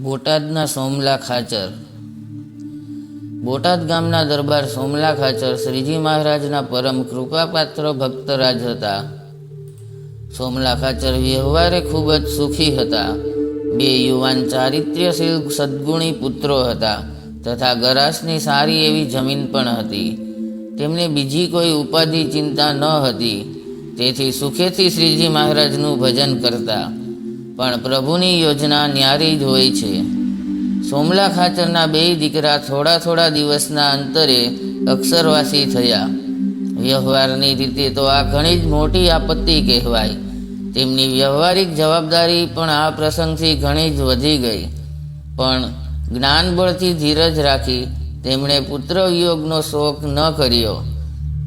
બોટાદના સોમલા ખાચર. બોટાદ ગામના દરબાર સોમલા ખાચર શ્રીજી મહારાજના પરમ કૃપાપાત્ર ભક્તરાજ હતા. સોમલા ખાચર વ્યવહારે ખૂબ જ સુખી હતા. બે યુવાન ચારિત્ર્યશીલ સદ્ગુણી પુત્રો હતા તથા ગરાસની સારી એવી જમીન પણ હતી. તેમને બીજી કોઈ ઉપાધિ ચિંતા ન હતી, તેથી સુખેથી શ્રીજી મહારાજનું ભજન કરતા. પણ પ્રભુની યોજના ન્યારી જ હોય છે. સોમલા ખાચરના બે દીકરા થોડા દિવસના અંતરે અક્ષરવાસી થયા. વ્યવહારની રીતે તો આ ઘણી જ મોટી આપત્તિ કહેવાય. તેમની વ્યવહારિક જવાબદારી પણ આ પ્રસંગથી ઘણી જ વધી ગઈ. પણ જ્ઞાનબળથી ધીરજ રાખી તેમણે પુત્ર વિયોગનો શોક ન કર્યો.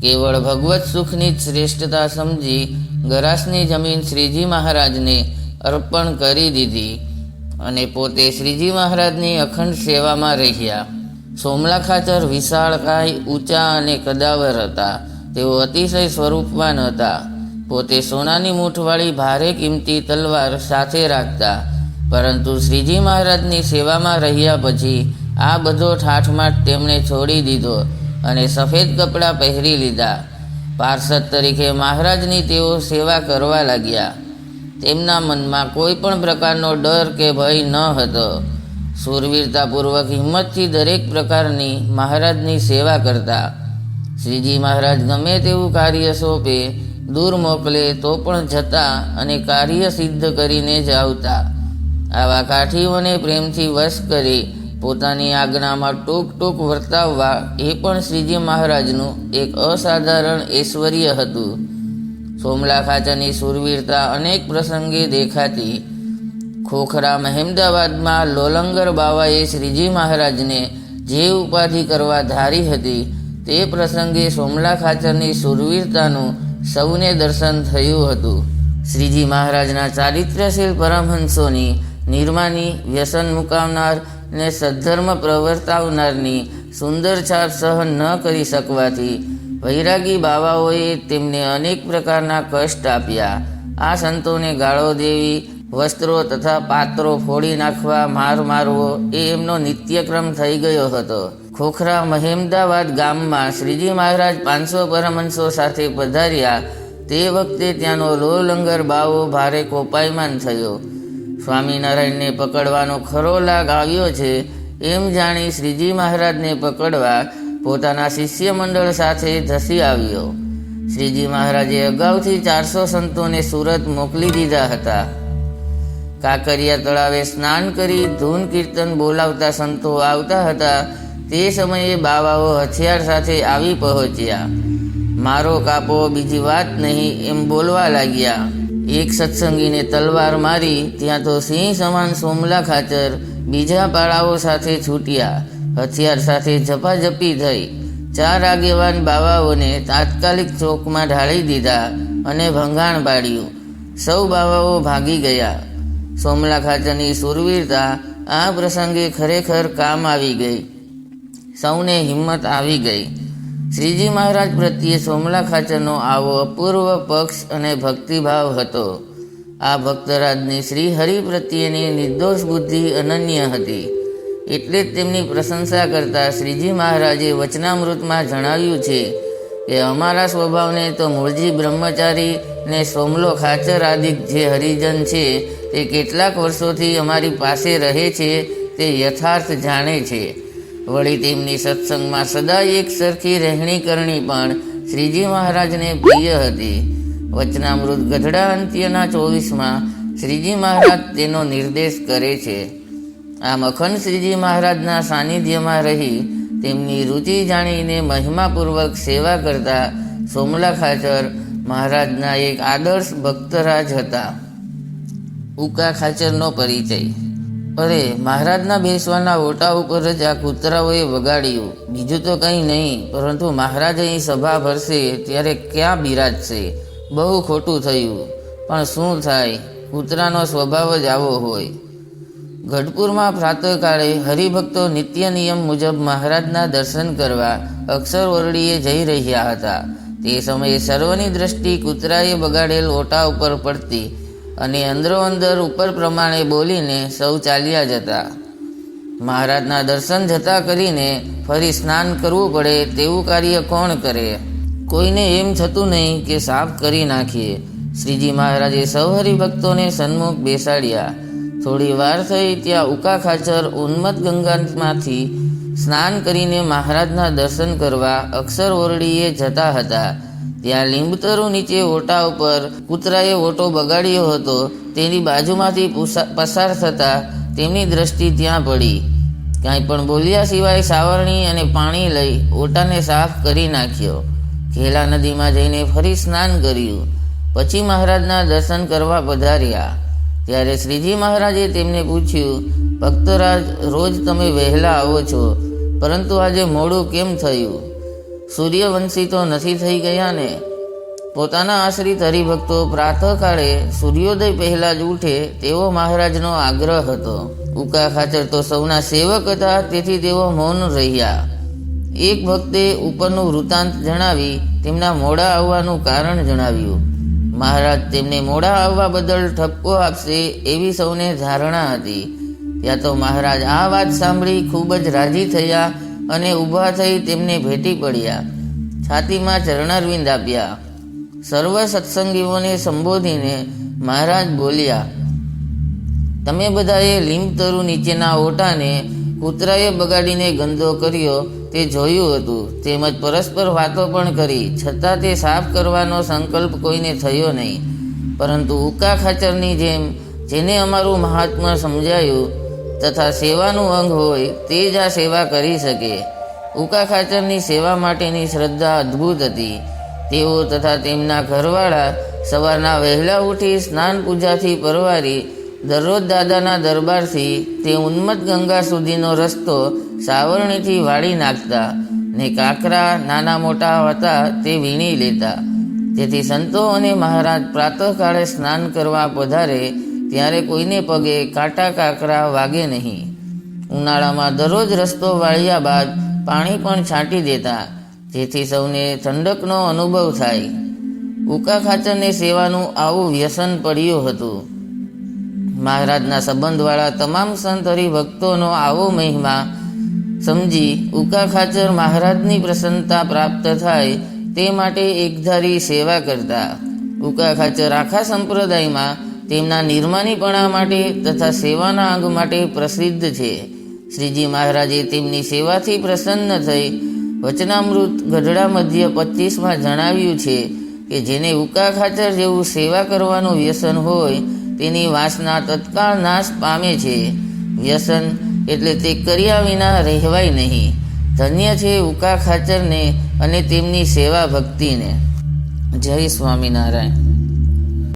કેવળ ભગવત સુખની જ શ્રેષ્ઠતા સમજી ગરાસની જમીન શ્રીજી મહારાજને અર્પણ કરી દીધી અને પોતે શ્રીજી મહારાજની અખંડ સેવામાં રહ્યા. સોમલા ખાચર વિશાળકાય, ઊંચા અને કદાવર હતા. તેઓ અતિશય સ્વરૂપવાન હતા. પોતે સોનાની મૂઠવાળી ભારે કિંમતી તલવાર સાથે રાખતા. પરંતુ શ્રીજી મહારાજની સેવામાં રહ્યા પછી આ બધો ઠાઠમાઠ તેમણે છોડી દીધો અને સફેદ કપડાં પહેરી લીધા. પાર્ષદ તરીકે મહારાજની તેઓ સેવા કરવા લાગ્યા. તેમના મનમાં કોઈ પણ પ્રકારનો ડર કે ભય ન હતો. શૂરવીરતાપૂર્વક હિંમતથી દરેક પ્રકારની મહારાજની સેવા કરતા. શ્રીજી મહારાજ ગમે તેવું કાર્ય સોંપે, દૂર મોકલે તો પણ જતા અને કાર્ય સિદ્ધ કરીને જ આવતા. આવા કાઠીઓને પ્રેમથી વશ કરી પોતાની આજ્ઞામાં ટૂંક વર્તાવવા એ પણ શ્રીજી મહારાજનું એક અસાધારણ ઐશ્વર્ય હતું. સોમલા ખાચરની શૂરવીરતા અનેક પ્રસંગે દેખાતી. ખોખરા મહેમદાવાદમાં લોલંગર બાવાએ શ્રીજી મહારાજને જે ઉપાધિ કરવા ધારી હતી તે પ્રસંગે સોમલા ખાચરની શૂરવીરતાનું સૌને દર્શન થયું હતું. શ્રીજી મહારાજના ચારિત્ર્યશીલ પરમહંસોની નિર્માની, વ્યસન મુકાવનાર ને સદ્ધર્મ પ્રવર્તાવનારની સુંદર છાપ સહન ન કરી શકવાથી વૈરાગી બાવાઓએ તેમને અનેક પ્રકારના કષ્ટ આપ્યા. આ સંતોને ગાળો દેવી, વસ્ત્રો તથા પાત્રો ફોડી નાખવા, માર મારવો એ એમનો નિત્યક્રમ થઈ ગયો હતો. ખોખરા મહેમદાવાદ ગામમાં શ્રીજી મહારાજ 500 પરમહંસો સાથે પધાર્યા તે વખતે ત્યાંનો લોલંગર બાવો ભારે કોપાયમાન થયો. સ્વામિનારાયણને પકડવાનો ખરો લાગ આવ્યો છે એમ જાણી શ્રીજી મહારાજને પકડવા પોતાના શિષ્ય મંડળ સાથે ધસી આવ્યો. શ્રીજી મહારાજે અગાઉથી 400 સંતોને સુરત મોકલી દીધા હતા. કાંકરિયા તળાવે સ્નાન કરી ધૂન કીર્તન બોલાવતા સંતો આવતા હતા. તે સમયે બાવાઓ હથિયાર સાથે આવી પહોંચ્યા. મારો કાપો, બીજી વાત નહીં એમ બોલવા લાગ્યા. એક સત્સંગીને તલવાર મારી ત્યાં તો સિંહ સમાન સોમલા ખાચર બીજા પાડાઓ સાથે છૂટ્યા. હથિયાર સાથે ઝપાઝપી થઈ 4 આગેવાન બાવાઓને તાત્કાલિક ચોકમાં ઢાળી દીધા અને ભંગાણ પાડ્યું. સૌ બાવાઓ ભાગી ગયા. સોમલા ખાચરની શૂરવીરતા આ પ્રસંગે ખરેખર કામ આવી ગઈ. સૌને હિંમત આવી ગઈ. શ્રીજી મહારાજ પ્રત્યે સોમલા ખાચરનો આવો અપૂર્વ પક્ષ અને ભક્તિભાવ હતો. આ ભક્તરાજની શ્રી હરિ પ્રત્યેની નિર્દોષ બુદ્ધિ અનન્ય હતી. એટલે જ તેમની પ્રશંસા કરતા શ્રીજી મહારાજે વચનામૃતમાં જણાવ્યું છે કે અમારા સ્વભાવને તો મૂળજી બ્રહ્મચારી ને સોમલો ખાચર આદિ જે હરિજન છે તે કેટલાક વર્ષોથી અમારી પાસે રહે છે તે યથાર્થ જાણે છે. વળી તેમની સત્સંગમાં સદા એક સરખી રહેણી કરણી પણ શ્રીજી મહારાજને પ્રિય હતી. વચનામૃત ગઢડા અંત્યના 24માં શ્રીજી મહારાજ તેનો નિર્દેશ કરે છે. આમ અખંડ શ્રીજી મહારાજના સાનિધ્યમાં રહી તેમની રુચિ જાણીને મહિમાપૂર્વક સેવા કરતા સોમલા ખાચર મહારાજના એક આદર્શ ભક્તરાજ હતા. ઉકા ખાચરનો પરિચય. અરે, મહારાજના બેસવાના ઓટા ઉપર જ આ કૂતરાઓએ વગાડ્યું. બીજું તો કંઈ નહીં, પરંતુ મહારાજ અહીં સભા ભરશે ત્યારે ક્યાં બિરાજશે? બહુ ખોટું થયું. પણ શું થાય, કૂતરાનો સ્વભાવ જ આવો હોય. ગઢપુરમાં પ્રાતઃકાળે હરિભક્તો નિત્ય નિયમ મુજબ મહારાજના દર્શન કરવા અક્ષર ઓરડીએ જઈ રહ્યા હતા. તે સમયે સર્વની દ્રષ્ટિ કૂતરાએ બગાડેલ ઓટા ઉપર પડતી અને અંદરો અંદર ઉપર પ્રમાણે બોલીને સૌ ચાલ્યા જતા. મહારાજના દર્શન જતા કરીને ફરી સ્નાન કરવું પડે તેવું કાર્ય કોણ કરે? કોઈને એમ થતું નહીં કે સાફ કરી નાખીએ. શ્રીજી મહારાજે સૌ હરિભક્તોને સન્મુખ બેસાડ્યા. થોડી વાર થઈ ત્યાં ઉકા ખાચર ઉન્મત્ત ગંગામાંથી સ્નાન કરીને મહારાજના દર્શન કરવા અક્ષર ઓરડીએ જતા હતા. ત્યાં લીંબતરુ નીચે ઓટા ઉપર કૂતરાએ ઓટો બગાડ્યો હતો. તેની બાજુમાંથી પસાર થતા તેમની દ્રષ્ટિ ત્યાં પડી. કાંઈ પણ બોલ્યા સિવાય સાવરણી અને પાણી લઈ ઓટાને સાફ કરી નાખ્યો. ઘેલા નદીમાં જઈને ફરી સ્નાન કર્યું. પછી મહારાજના દર્શન કરવા પધાર્યા. ત્યારે શ્રીજી મહારાજે તેમને પૂછ્યું, ભક્તરાજ, રોજ તમે વહેલા આવો છો, પરંતુ આજે મોડું કેમ થયું? સૂર્યવંશી તો નથી થઈ ગયા ને? પોતાના આશ્રિત હરિભક્તો પ્રાતઃકાળે સૂર્યોદય પહેલાં જ ઉઠે તેવો મહારાજનો આગ્રહ હતો. ઉકા ખાચર તો સૌના સેવક હતા, તેથી તેઓ મૌન રહ્યા. એક ભક્તે ઉપરનું વૃત્તાંત જણાવી તેમના મોડા આવવાનું કારણ જણાવ્યું. મહારાજ તેમને મોડા આવવા બદલ ઠપકો આપશે એવી સૌને ધારણા હતી. ત્યાં તો મહારાજ આ વાત સાંભળી ખૂબ જ રાજી થયા અને ઊભા થઈ તેમને ભેટી પડ્યા. છાતીમાં ચરણારવિંદ આપ્યા. સર્વ સત્સંગીઓને સંબોધીને મહારાજ બોલ્યા, તમે બધાએ લીંબતરુ નીચેના ઓટાને કૂતરાએ બગાડીને ગંદો કર્યો તે જોયું હતું, તેમજ પરસ્પર વાતો પણ કરી, છતાં તે સાફ કરવાનો સંકલ્પ કોઈને થયો નહીં. પરંતુ ઉકા ખાચરની જેમ જેને અમારું મહાત્મ્ય સમજાયું તથા સેવાનું અંગ હોય તે જ આ સેવા કરી શકે. ઉકા ખાચરની સેવા માટેની શ્રદ્ધા અદ્ભુત હતી. તેઓ તથા તેમના ઘરવાળા સવારના વહેલા ઉઠી સ્નાન પૂજાથી પરવારી દરરોજ દાદાના દરબારથી તે ઉન્મત્ત ગંગા સુધીનો રસ્તો સાવરણીથી વાળી નાખતા ને કાંકરા નાના મોટા હતા તે વીણી લેતા. જેથી સંતો અને મહારાજ પ્રાતઃકાળે સ્નાન કરવા પધારે ત્યારે કોઈને પગે કાંટા કાંકરા વાગે નહીં. ઉનાળામાં દરરોજ રસ્તો વાળ્યા બાદ પાણી પણ છાંટી દેતા, જેથી સૌને ઠંડકનો અનુભવ થાય. ઉકા ખાચરને સેવાનું આવું વ્યસન પડ્યું હતું. મહારાજના સંબંધવાળા તમામ સંત હરિભક્તોનો આવો મહિમા સમજી ઉકા ખાચર મહારાજની પ્રસન્નતા પ્રાપ્ત થાય તે માટે એકધારી સેવા કરતા. ઉકા ખાચર આખા સંપ્રદાયમાં તેમના નિર્માનીપણા માટે તથા સેવાના અંગ માટે પ્રસિદ્ધ છે. શ્રીજી મહારાજે તેમની સેવાથી પ્રસન્ન થઈ વચનામૃત ગઢડા મધ્ય 25માં જણાવ્યું છે કે જેને ઉકા ખાચર જેવું સેવા કરવાનું વ્યસન હોય તેની વાસના તત્કાળ નાશ પામે છે. વ્યસન એટલે તે કર્યા વિના રહેવાય નહીં. ધન્ય છે ઉકા ખાચરને અને તેમની સેવા ભક્તિને. જય સ્વામિનારાયણ.